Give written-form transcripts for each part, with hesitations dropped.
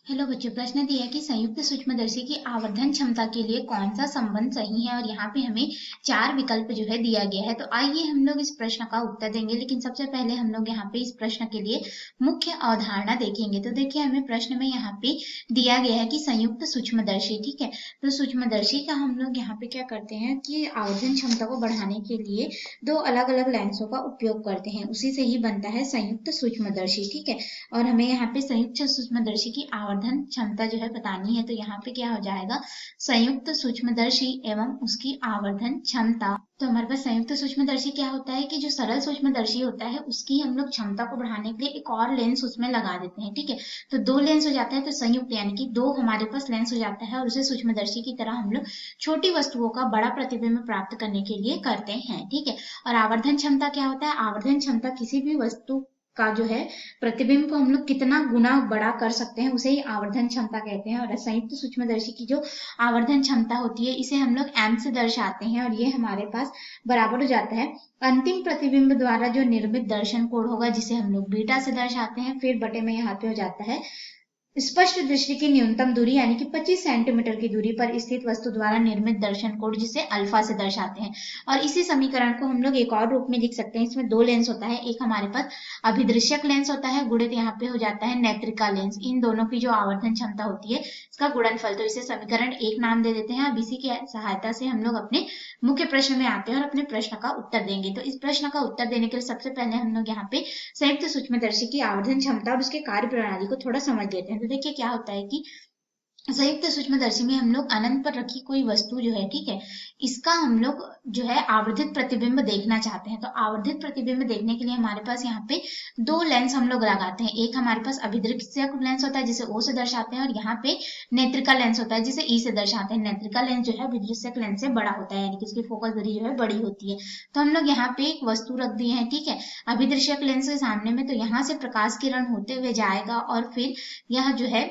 Hello बच्चों, प्रश्न दिया है कि संयुक्त सूक्ष्मदर्शी की आवर्धन क्षमता के लिए कौन सा संबंध सही है और यहाँ पे हमें चार विकल्प जो है दिया गया है। तो आइए हम लोग इस प्रश्न का उत्तर देंगे, लेकिन सबसे पहले हम लोग यहाँ पे इस प्रश्न के लिए मुख्य अवधारणा देखेंगे। तो देखिए, हमें प्रश्न में यहाँ पे दिया गया है कि संयुक्त सूक्ष्मदर्शी, ठीक है। तो सूक्ष्मदर्शी का हम लोग यहाँ पे क्या करते हैं कि आवर्धन क्षमता को बढ़ाने के लिए दो अलग अलग लेंसों का उपयोग करते हैं, उसी से ही बनता है संयुक्त सूक्ष्मदर्शी, ठीक है। और हमें यहाँ पे संयुक्त सूक्ष्मदर्शी की आवर्धन क्षमता जो है बतानी है। तो यहाँ पे क्या हो जाएगा, संयुक्त सूक्ष्मदर्शी एवं उसकी आवर्धन क्षमता। तो हमारे पास संयुक्त सूक्ष्मदर्शी क्या होता है कि जो सरल सूक्ष्मदर्शी होता है उसकी हम लोग क्षमता को बढ़ाने के लिए एक और लेंस उसमें लगा देते हैं, ठीक है। तो दो लेंस हो जाता है, तो संयुक्त यानी कि दो हमारे पास लेंस हो जाता है और उसे सूक्ष्मदर्शी की तरह हम लोग छोटी वस्तुओं का बड़ा प्रतिबिंब प्राप्त करने के लिए करते हैं, ठीक है। और आवर्धन क्षमता क्या होता है, आवर्धन क्षमता किसी भी वस्तु का जो है प्रतिबिंब को हम लोग कितना गुना बड़ा कर सकते हैं उसे ही आवर्धन क्षमता कहते हैं। और संयुक्त सूक्ष्मदर्शी की जो आवर्धन क्षमता होती है इसे हम लोग एम से दर्शाते हैं, और ये हमारे पास बराबर हो जाता है अंतिम प्रतिबिंब द्वारा जो निर्मित दर्शन कोण होगा, जिसे हम लोग बीटा से दर्शाते हैं, फिर बटे में यहाँ पे हो जाता है स्पष्ट दृष्टि की न्यूनतम दूरी यानी कि 25 सेंटीमीटर की दूरी पर स्थित वस्तु द्वारा निर्मित दर्शन कोण, जिसे अल्फा से दर्शाते हैं। और इसी समीकरण को हम लोग एक और रूप में लिख सकते हैं। इसमें दो लेंस होता है, एक हमारे पास अभिदृश्यक लेंस होता है, गुणित यहाँ पे हो जाता है नेत्रिका लेंस। इन दोनों की जो आवर्धन क्षमता होती है इसका गुणनफल, तो इसे समीकरण एक नाम दे देते हैं। अब इसी की सहायता से हम लोग अपने मुख्य प्रश्न में आते हैं और अपने प्रश्न का उत्तर देंगे। तो इस प्रश्न का उत्तर देने के लिए सबसे पहले हम लोग यहाँ पे संयुक्त सूक्ष्मदर्शी की आवर्धन क्षमता और उसके कार्य प्रणाली को थोड़ा समझ लेते हैं। तो देखिए क्या होता है कि संयुक्त सूक्ष्मदर्शी में हम लोग अनंत पर रखी कोई वस्तु जो है, ठीक है, इसका हम लोग जो है आवर्धित प्रतिबिंब देखना चाहते हैं। तो आवर्धित प्रतिबिंब देखने के लिए हमारे पास यहाँ पे दो लेंस हम लोग लगाते हैं। एक हमारे पास अभिदृश्यक लेंस होता है जिसे ओ से दर्शाते हैं, और यहाँ पे नेत्रिका लेंस होता है जिसे ई से दर्शाते हैं। नेत्रिका लेंस जो है अभिदृश्यक लेंस से बड़ा होता है, यानी कि इसकी फोकस दूरी जो है बड़ी होती है। तो हम लोग यहाँ पे एक वस्तु रख दिए हैं, ठीक है, अभिदृश्यक लेंस के सामने में। तो यहाँ से प्रकाश किरण होते हुए जाएगा और फिर यह जो है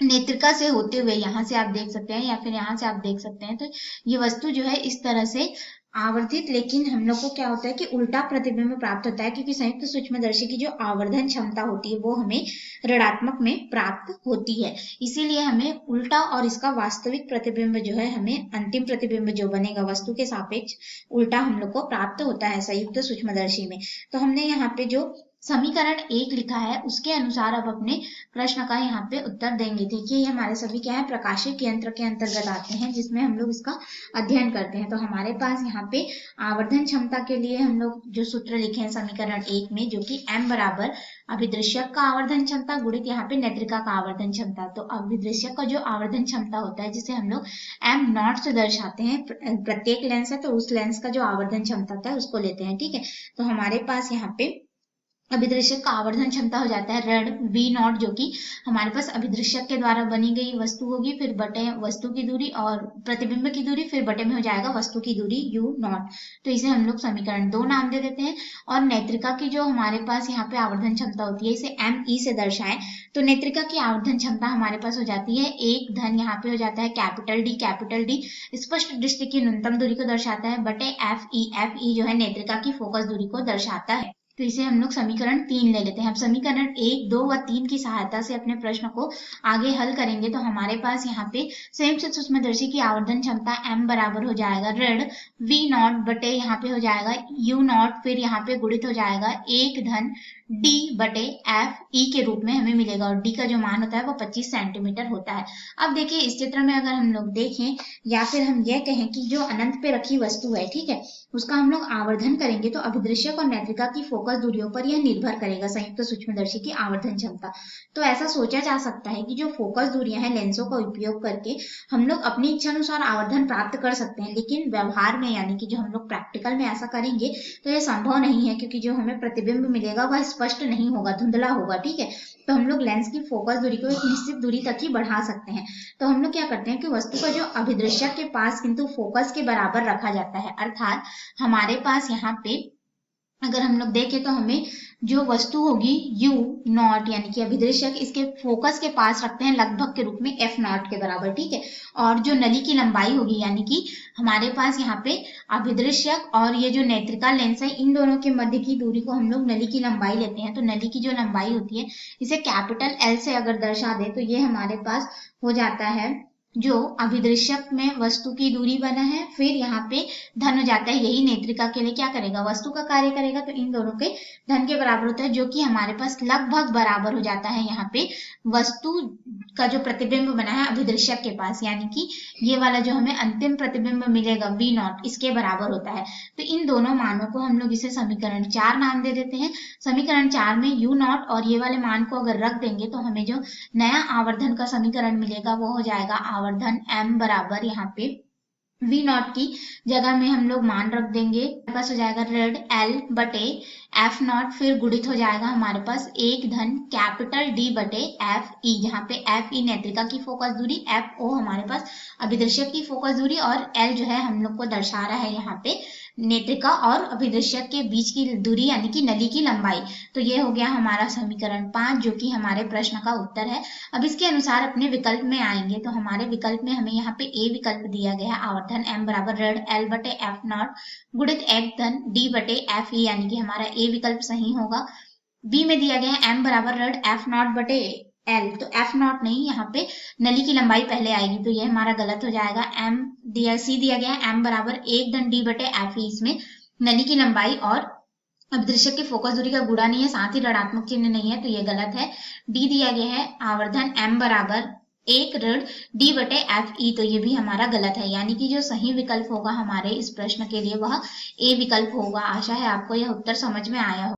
नेत्रिका से होते हुए यहाँ से आप देख सकते हैं या फिर यहाँ से आप देख सकते हैं। तो ये वस्तु जो है इस तरह से आवर्धित, लेकिन हम लोग को क्या होता है कि उल्टा प्रतिबिंब प्राप्त होता है, क्योंकि संयुक्त सूक्ष्मदर्शी की जो आवर्धन क्षमता होती है वो हमें ऋणात्मक में प्राप्त होती है। इसीलिए हमें उल्टा और इसका वास्तविक प्रतिबिंब जो है, हमें अंतिम प्रतिबिंब जो बनेगा वस्तु के सापेक्ष उल्टा हम लोग को प्राप्त होता है संयुक्त सूक्ष्मदर्शी में। तो हमने यहाँ पे जो समीकरण एक लिखा है उसके अनुसार अब अपने प्रश्न का यहाँ पे उत्तर देंगे। देखिए, ये हमारे सभी क्या है, प्रकाशिक यंत्र के अंतर्गत आते हैं, जिसमें हम लोग इसका अध्ययन करते हैं। तो हमारे पास यहाँ पे आवर्धन क्षमता के लिए हम लोग जो सूत्र लिखे हैं समीकरण एक में, जो कि m बराबर अभिदृश्यक का आवर्धन क्षमता गुणित यहाँ पे नेत्रिका का आवर्धन क्षमता। तो अभिदृश्यक का जो आवर्धन क्षमता होता है जिसे हम लोग m नॉट से दर्शाते हैं, प्रत्येक लेंस है तो उस लेंस का जो आवर्धन क्षमता होता है उसको लेते हैं, ठीक है। तो हमारे पास यहाँ पे अभिदृश्यक का आवर्धन क्षमता हो जाता है ऋण v नॉट, जो कि हमारे पास अभिदृश्यक के द्वारा बनी गई वस्तु होगी, फिर बटे वस्तु की दूरी और प्रतिबिंब की दूरी, फिर बटे में हो जाएगा वस्तु की दूरी u नॉट। तो इसे हम लोग समीकरण दो नाम दे देते हैं। और नेत्रिका की जो हमारे पास यहाँ पे आवर्धन क्षमता होती है इसे m e से दर्शाएं। तो नेत्रिका की आवर्धन क्षमता हमारे पास हो जाती है एक धन यहाँ पे हो जाता है कैपिटल डी स्पष्ट दृष्टि की न्यूनतम दूरी को दर्शाता है, बटे एफ ई जो है नेत्रिका की फोकस दूरी को दर्शाता है। तो इसे हम लोग समीकरण तीन ले लेते हैं। अब समीकरण एक, दो व तीन की सहायता से अपने प्रश्न को आगे हल करेंगे। तो हमारे पास यहाँ पे संयुक्त सूक्ष्मदर्शी की आवर्धन क्षमता m बराबर हो जाएगा ऋण v नॉट बटे यहाँ पे हो जाएगा u नॉट, फिर यहाँ पे गुणित हो जाएगा एक धन d बटे एफ ई के रूप में हमें मिलेगा, और d का जो मान होता है वो 25 सेंटीमीटर होता है। अब देखिए, इस चित्र में अगर हम लोग देखें या फिर हम यह कहें कि जो अनंत पे रखी वस्तु है, ठीक है, उसका हम लोग आवर्धन करेंगे तो अभिदृश्यक और नेत्रिका की फोकस दूरियों पर यह निर्भर करेगा संयुक्त सूक्ष्मदर्शी की आवर्धन क्षमता। तो ऐसा सोचा जा सकता है कि जो फोकस दूरियां हैं लेंसों का उपयोग करके हम लोग अपनी इच्छा अनुसार आवर्धन प्राप्त कर सकते हैं, लेकिन व्यवहार में यानी कि जो हम लोग प्रैक्टिकल में ऐसा करेंगे तो यह संभव नहीं है, क्योंकि जो हमें प्रतिबिंब मिलेगा वह स्पष्ट नहीं होगा, धुंधला होगा, ठीक है। तो हम लोग लेंस की फोकस दूरी को एक निश्चित दूरी तक ही बढ़ा सकते हैं। तो हम लोग क्या करते हैं कि वस्तु का जो अभिदृश्यक के पास किंतु फोकस के बराबर रखा जाता है, अर्थात हमारे पास यहाँ पे अगर हम लोग देखें तो हमें जो वस्तु होगी U नॉट यानी कि अभिदृश्यक इसके फोकस के पास रखते हैं लगभग के रूप में F नॉट के बराबर, ठीक है। और जो नली की लंबाई होगी यानी कि हमारे पास यहाँ पे अभिदृश्यक और ये जो नेत्रिका लेंस है इन दोनों के मध्य की दूरी को हम लोग नली की लंबाई लेते हैं। तो नली की जो लंबाई होती है इसे कैपिटल L से अगर दर्शा दे तो ये हमारे पास हो जाता है जो अभिदृश्यक में वस्तु की दूरी बना है, फिर यहाँ पे धन हो जाता है, यही नेत्रिका के लिए क्या करेगा, वस्तु का कार्य करेगा। तो इन दोनों के धन के बराबर होता है, जो कि हमारे पास लगभग बराबर हो जाता है यहाँ पे वस्तु का जो प्रतिबिंब बना है अभिदृश्यक के पास, यानी कि ये वाला जो हमें अंतिम प्रतिबिंब मिलेगा V नॉट इसके बराबर होता है। तो इन दोनों मानों को हम लोग इसे समीकरण 4 नाम दे देते हैं। समीकरण 4 में U नॉट और ये वाले मान को अगर रख देंगे तो हमें जो नया आवर्धन का समीकरण मिलेगा वो हो जाएगा आवर्धन m बराबर यहाँ पे V नॉट की जगह में हम लोग मान रख देंगे, हमारे पास हो जाएगा ऋण L बटे F नॉट, फिर गुणित हो जाएगा हमारे पास एक धन कैपिटल D बटे F E, जहाँ पे F E नेत्रिका की फोकस दूरी, F O हमारे पास अभिदृश्यक की फोकस दूरी और L जो है हम लोग को दर्शा रहा है यहाँ पे नेत्रिका और अभिदृश्यक के बीच की दूरी यानी कि नली की लंबाई। तो ये हो गया हमारा समीकरण 5 जो कि हमारे प्रश्न का उत्तर है। अब इसके अनुसार अपने विकल्प में आएंगे तो हमारे विकल्प में हमें यहाँ पे ए विकल्प दिया गया है, आवर्धन m बराबर ऋण L बटे F नॉट गुणित एक धन D बटे F E, यानी कि हमारा ए विकल्प सही होगा। बी में दिया गया है m बराबर ऋण F नॉट बटे L, तो F नॉट नहीं, यहाँ पे नली की लंबाई पहले आएगी तो ये हमारा गलत हो जाएगा। सी दिया गया है m बराबर एक धन D बटे F E, इसमें नली की लंबाई और अभिदृश्यक की फोकस दूरी का गुणा नहीं है, साथ ही ऋणात्मक चिन्ह नहीं है तो ये गलत है। डी दिया गया है आवर्धन m बराबर एक ऋण D बटे F E, तो ये भी हमारा गलत है, यानी कि जो सही विकल्प होगा हमारे इस प्रश्न के लिए वह ए विकल्प होगा। आशा है आपको यह उत्तर समझ में आया हो।